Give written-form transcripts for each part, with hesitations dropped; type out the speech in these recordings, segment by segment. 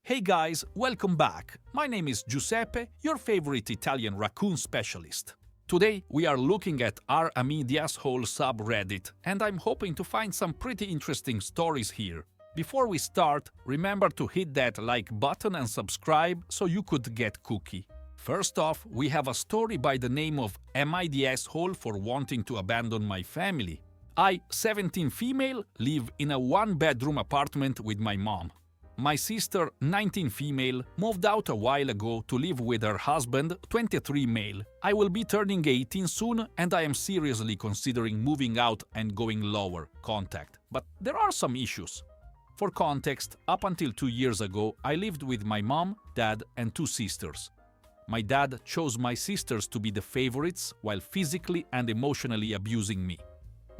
Hey guys, welcome back. My name is Giuseppe, your favorite Italian raccoon specialist. Today we are looking at AmITheAsshole subreddit, and I'm hoping to find some pretty interesting stories here. Before we start, remember to hit that like button and subscribe so you could get cookie. First off, we have a story by the name of Am I the Asshole for Wanting to Abandon My Family? I, 17 female, live in a one-bedroom apartment with my mom. My sister, 19 female, moved out a while ago to live with her husband, 23 male. I will be turning 18 soon and I am seriously considering moving out and going lower, contact. But there are some issues. For context, up until 2 years ago, I lived with my mom, dad and 2 sisters. My dad chose my sisters to be the favorites while physically and emotionally abusing me.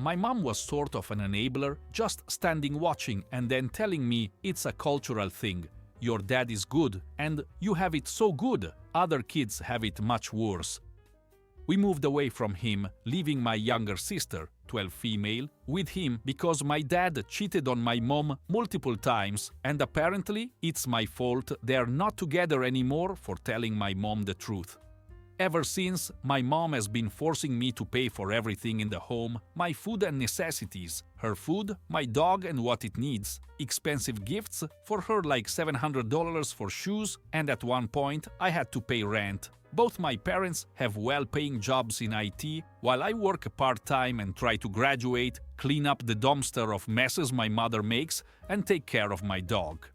My mom was sort of an enabler, just standing watching and then telling me it's a cultural thing. Your dad is good and you have it so good, other kids have it much worse. We moved away from him, leaving my younger sister, 12 female, with him because my dad cheated on my mom multiple times and apparently it's my fault they are not together anymore for telling my mom the truth. Ever since, my mom has been forcing me to pay for everything in the home, my food and necessities, her food, my dog and what it needs, expensive gifts, for her like $700 for shoes, and at one point I had to pay rent. Both my parents have well-paying jobs in IT, while I work part-time and try to graduate, clean up the dumpster of messes my mother makes, and take care of my dog.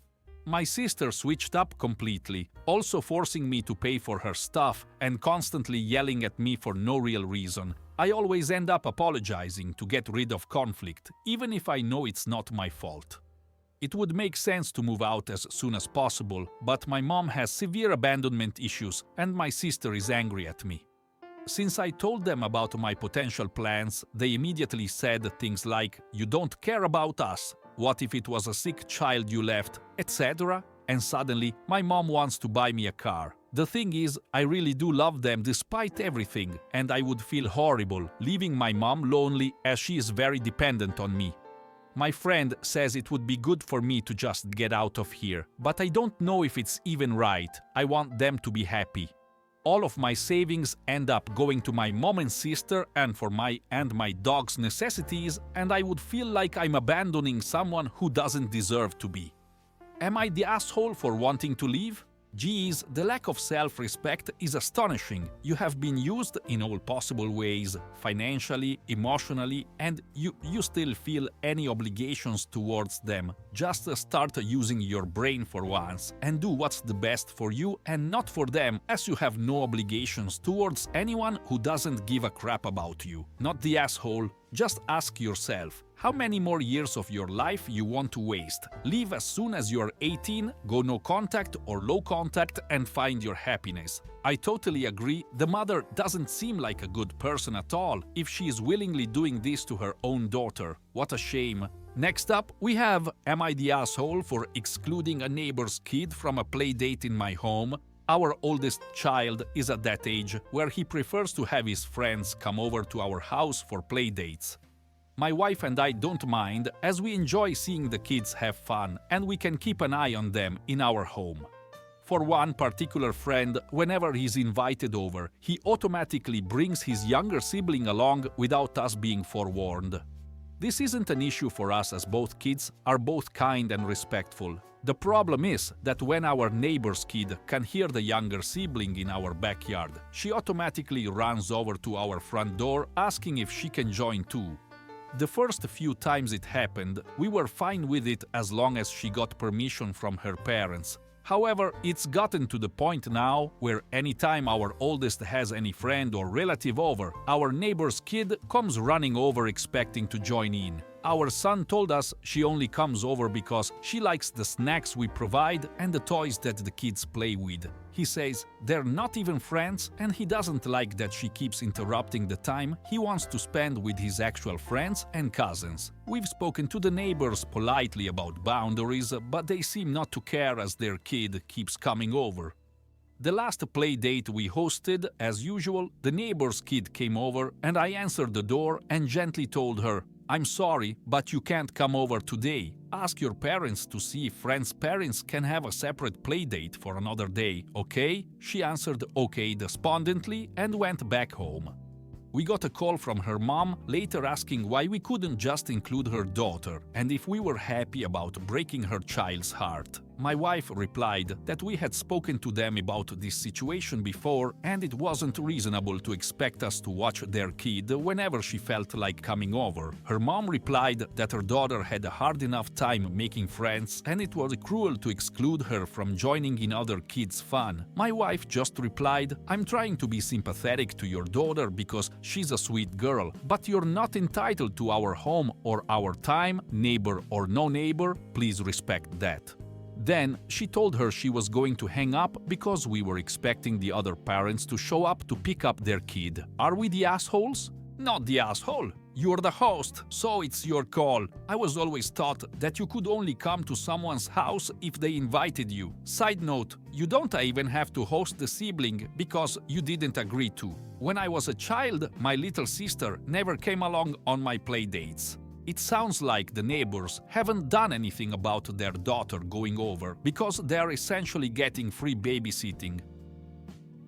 My sister switched up completely, also forcing me to pay for her stuff and constantly yelling at me for no real reason. I always end up apologizing to get rid of conflict, even if I know it's not my fault. It would make sense to move out as soon as possible, but my mom has severe abandonment issues and my sister is angry at me. Since I told them about my potential plans, they immediately said things like, "You don't care about us. What if it was a sick child you left," etc. And suddenly, my mom wants to buy me a car. The thing is, I really do love them despite everything, and I would feel horrible leaving my mom lonely as she is very dependent on me. My friend says it would be good for me to just get out of here, but I don't know if it's even right. I want them to be happy. All of my savings end up going to my mom and sister and for my and my dog's necessities, and I would feel like I'm abandoning someone who doesn't deserve to be. Am I the asshole for wanting to leave? Geez, the lack of self-respect is astonishing. You have been used in all possible ways, financially, emotionally, and you still feel any obligations towards them. Just start using your brain for once and do what's the best for you and not for them, as you have no obligations towards anyone who doesn't give a crap about you. Not the asshole. Just ask yourself, how many more years of your life you want to waste? Leave as soon as you're 18, go no contact or low contact and find your happiness. I totally agree, the mother doesn't seem like a good person at all if she is willingly doing this to her own daughter. What a shame. Next up, we have Am I the Asshole for excluding a neighbor's kid from a play date in my home? Our oldest child is at that age where he prefers to have his friends come over to our house for play dates. My wife and I don't mind, as we enjoy seeing the kids have fun and we can keep an eye on them in our home. For one particular friend, whenever he's invited over, he automatically brings his younger sibling along without us being forewarned. This isn't an issue for us as both kids are both kind and respectful. The problem is that when our neighbor's kid can hear the younger sibling in our backyard, she automatically runs over to our front door asking if she can join too. The first few times it happened, we were fine with it as long as she got permission from her parents. However, it's gotten to the point now where anytime our oldest has any friend or relative over, our neighbor's kid comes running over expecting to join in. Our son told us she only comes over because she likes the snacks we provide and the toys that the kids play with. He says they're not even friends and he doesn't like that she keeps interrupting the time he wants to spend with his actual friends and cousins. We've spoken to the neighbors politely about boundaries, but they seem not to care as their kid keeps coming over. The last play date we hosted, as usual, the neighbor's kid came over and I answered the door and gently told her, I'm sorry, but you can't come over today. Ask your parents to see if friends' parents can have a separate playdate for another day, okay? She answered okay despondently and went back home. We got a call from her mom later asking why we couldn't just include her daughter and if we were happy about breaking her child's heart. My wife replied that we had spoken to them about this situation before and it wasn't reasonable to expect us to watch their kid whenever she felt like coming over. Her mom replied that her daughter had a hard enough time making friends and it was cruel to exclude her from joining in other kids' fun. My wife just replied, "I'm trying to be sympathetic to your daughter because she's a sweet girl, but you're not entitled to our home or our time, neighbor or no neighbor, please respect that." Then she told her she was going to hang up because we were expecting the other parents to show up to pick up their kid. Are we the assholes? Not the asshole. You're the host, so it's your call. I was always taught that you could only come to someone's house if they invited you. Side note, you don't even have to host the sibling because you didn't agree to. When I was a child, my little sister never came along on my play dates. It sounds like the neighbors haven't done anything about their daughter going over because they're essentially getting free babysitting.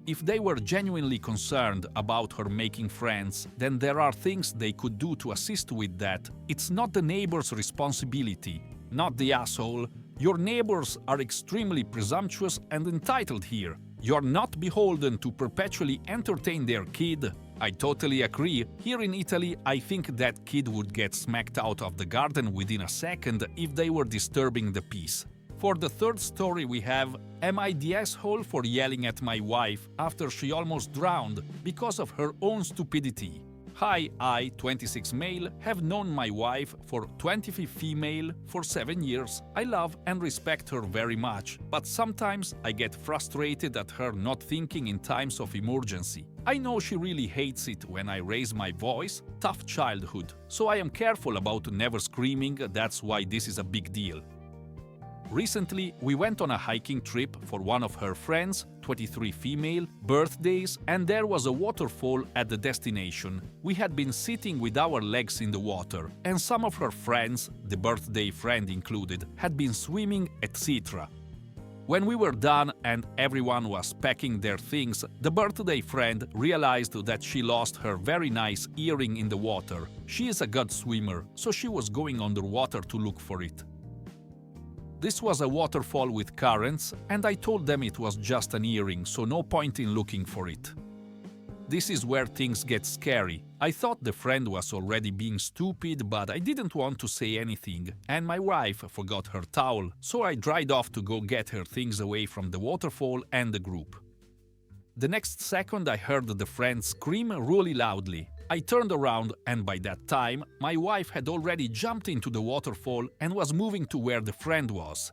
If they were genuinely concerned about her making friends, then there are things they could do to assist with that. It's not the neighbor's responsibility. Not the asshole. Your neighbors are extremely presumptuous and entitled here. You're not beholden to perpetually entertain their kid. I totally agree. Here in Italy, I think that kid would get smacked out of the garden within a second if they were disturbing the peace. For the third story we have, am I the asshole for yelling at my wife after she almost drowned because of her own stupidity? Hi, I, 26 male, have known my wife for 25 female for 7 years. I love and respect her very much, but sometimes I get frustrated at her not thinking in times of emergency. I know she really hates it when I raise my voice, tough childhood, so I am careful about never screaming, that's why this is a big deal. Recently, we went on a hiking trip for one of her friends, 23 female, birthdays, and there was a waterfall at the destination. We had been sitting with our legs in the water, and some of her friends, the birthday friend included, had been swimming, etc. When we were done and everyone was packing their things, the birthday friend realized that she lost her very nice earring in the water. She is a good swimmer, so she was going underwater to look for it. This was a waterfall with currents, and I told them it was just an earring, so no point in looking for it. This is where things get scary. I thought the friend was already being stupid, but I didn't want to say anything, and my wife forgot her towel, so I dried off to go get her things away from the waterfall and the group. The next second I heard the friend scream really loudly. I turned around and by that time, my wife had already jumped into the waterfall and was moving to where the friend was.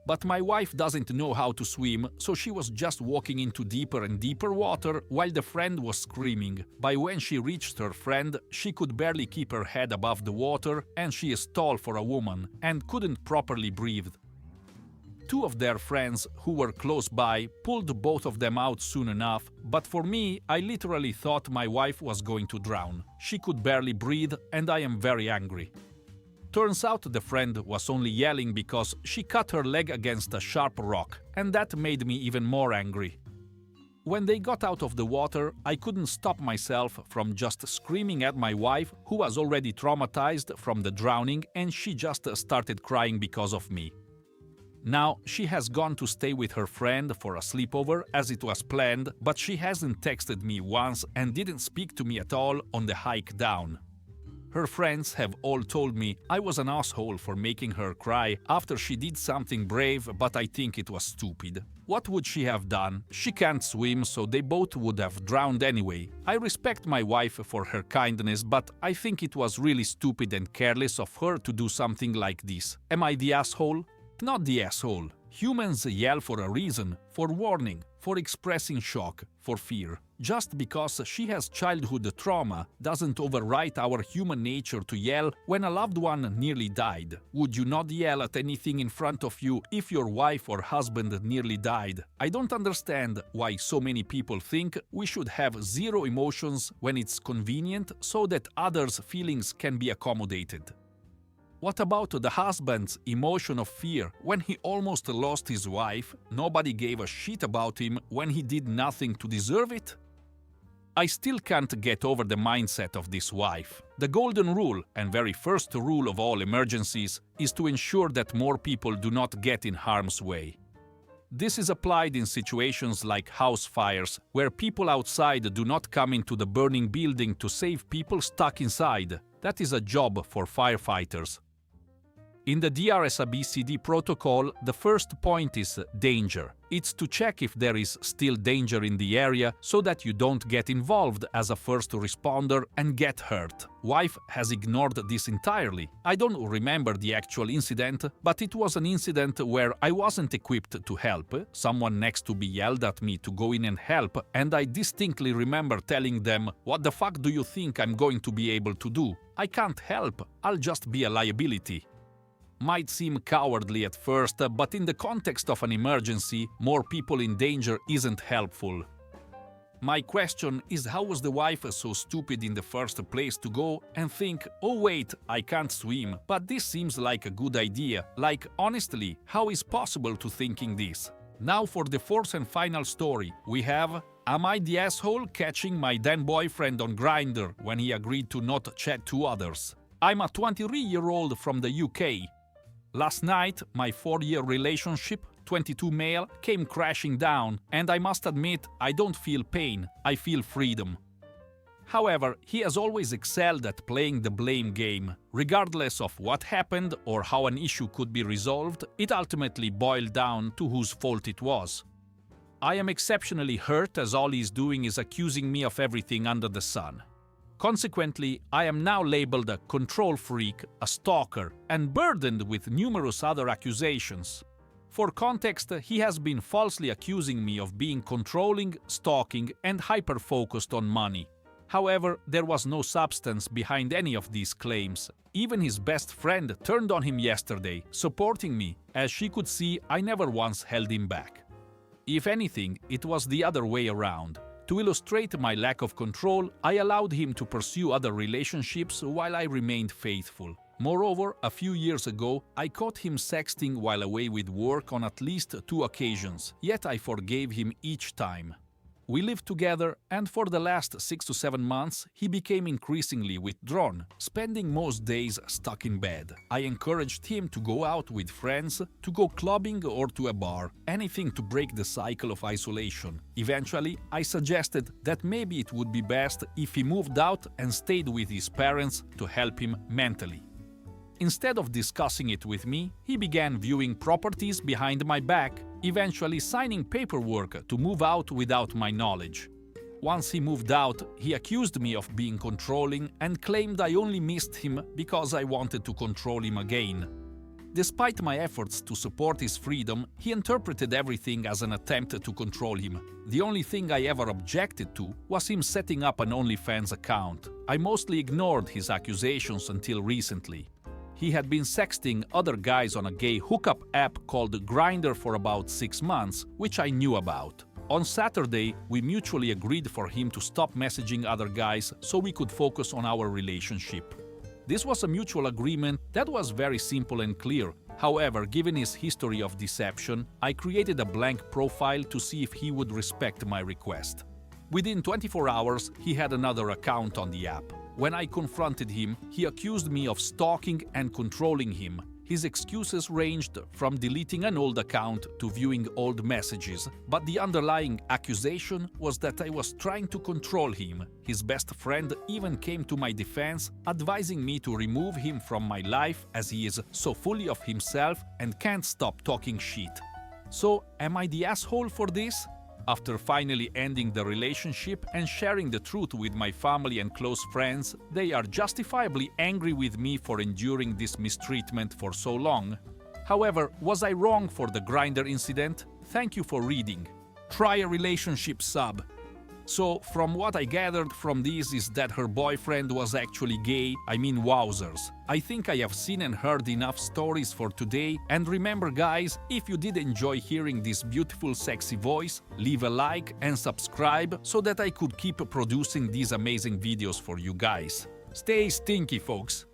But my wife doesn't know how to swim, so she was just walking into deeper and deeper water while the friend was screaming. By when she reached her friend, she could barely keep her head above the water, and she is tall for a woman and couldn't properly breathe. Two of their friends who were close by pulled both of them out soon enough, but for me, I literally thought my wife was going to drown. She could barely breathe, and I am very angry. Turns out the friend was only yelling because she cut her leg against a sharp rock, and that made me even more angry. When they got out of the water, I couldn't stop myself from just screaming at my wife, who was already traumatized from the drowning, and she just started crying because of me. Now, she has gone to stay with her friend for a sleepover as it was planned, but she hasn't texted me once and didn't speak to me at all on the hike down. Her friends have all told me I was an asshole for making her cry after she did something brave, but I think it was stupid. What would she have done? She can't swim, so they both would have drowned anyway. I respect my wife for her kindness, but I think it was really stupid and careless of her to do something like this. Am I the asshole? Not the asshole. Humans yell for a reason, for warning, for expressing shock, for fear. Just because she has childhood trauma doesn't override our human nature to yell when a loved one nearly died. Would you not yell at anything in front of you if your wife or husband nearly died? I don't understand why so many people think we should have zero emotions when it's convenient so that others' feelings can be accommodated. What about the husband's emotion of fear when he almost lost his wife? Nobody gave a shit about him when he did nothing to deserve it? I still can't get over the mindset of this wife. The golden rule, and very first rule of all emergencies, is to ensure that more people do not get in harm's way. This is applied in situations like house fires, where people outside do not come into the burning building to save people stuck inside. That is a job for firefighters. In the DRS-ABCD protocol, the first point is danger. It's to check if there is still danger in the area so that you don't get involved as a first responder and get hurt. Wife has ignored this entirely. I don't remember the actual incident, but it was an incident where I wasn't equipped to help. Someone next to me yelled at me to go in and help, and I distinctly remember telling them, "What the fuck do you think I'm going to be able to do? I can't help. I'll just be a liability." Might seem cowardly at first, but in the context of an emergency, more people in danger isn't helpful. My question is, how was the wife so stupid in the first place to go and think, "Oh wait, I can't swim, but this seems like a good idea." Like, honestly, how is possible to thinking this? Now for the fourth and final story, we have Am I the asshole catching my then boyfriend on Grindr when he agreed to not chat to others? I'm a 23-year-old from the UK. Last night, my 4-year relationship, 22 male, came crashing down, and I must admit, I don't feel pain, I feel freedom. However, he has always excelled at playing the blame game. Regardless of what happened or how an issue could be resolved, it ultimately boiled down to whose fault it was. I am exceptionally hurt as all he's doing is accusing me of everything under the sun. Consequently, I am now labeled a control freak, a stalker, and burdened with numerous other accusations. For context, he has been falsely accusing me of being controlling, stalking, and hyper-focused on money. However, there was no substance behind any of these claims. Even his best friend turned on him yesterday, supporting me, as she could see I never once held him back. If anything, it was the other way around. To illustrate my lack of control, I allowed him to pursue other relationships while I remained faithful. Moreover, a few years ago, I caught him sexting while away with work on at least 2 occasions, yet I forgave him each time. We lived together, and for the last 6 to 7 months, he became increasingly withdrawn, spending most days stuck in bed. I encouraged him to go out with friends, to go clubbing or to a bar, anything to break the cycle of isolation. Eventually, I suggested that maybe it would be best if he moved out and stayed with his parents to help him mentally. Instead of discussing it with me, he began viewing properties behind my back, eventually signing paperwork to move out without my knowledge. Once he moved out, he accused me of being controlling and claimed I only missed him because I wanted to control him again. Despite my efforts to support his freedom, he interpreted everything as an attempt to control him. The only thing I ever objected to was him setting up an OnlyFans account. I mostly ignored his accusations until recently. He had been sexting other guys on a gay hookup app called Grindr for about 6 months, which I knew about. On Saturday, we mutually agreed for him to stop messaging other guys so we could focus on our relationship. This was a mutual agreement that was very simple and clear. However, given his history of deception, I created a blank profile to see if he would respect my request. Within 24 hours, he had another account on the app. When I confronted him, he accused me of stalking and controlling him. His excuses ranged from deleting an old account to viewing old messages, but the underlying accusation was that I was trying to control him. His best friend even came to my defense, advising me to remove him from my life as he is so fully of himself and can't stop talking shit. So, am I the asshole for this? After finally ending the relationship and sharing the truth with my family and close friends, they are justifiably angry with me for enduring this mistreatment for so long. However, was I wrong for the grinder incident? Thank you for reading. Try a relationship sub. So, from what I gathered from this is that her boyfriend was actually gay, I mean wowzers. I think I have seen and heard enough stories for today, and remember guys, if you did enjoy hearing this beautiful sexy voice, leave a like and subscribe so that I could keep producing these amazing videos for you guys. Stay stinky folks!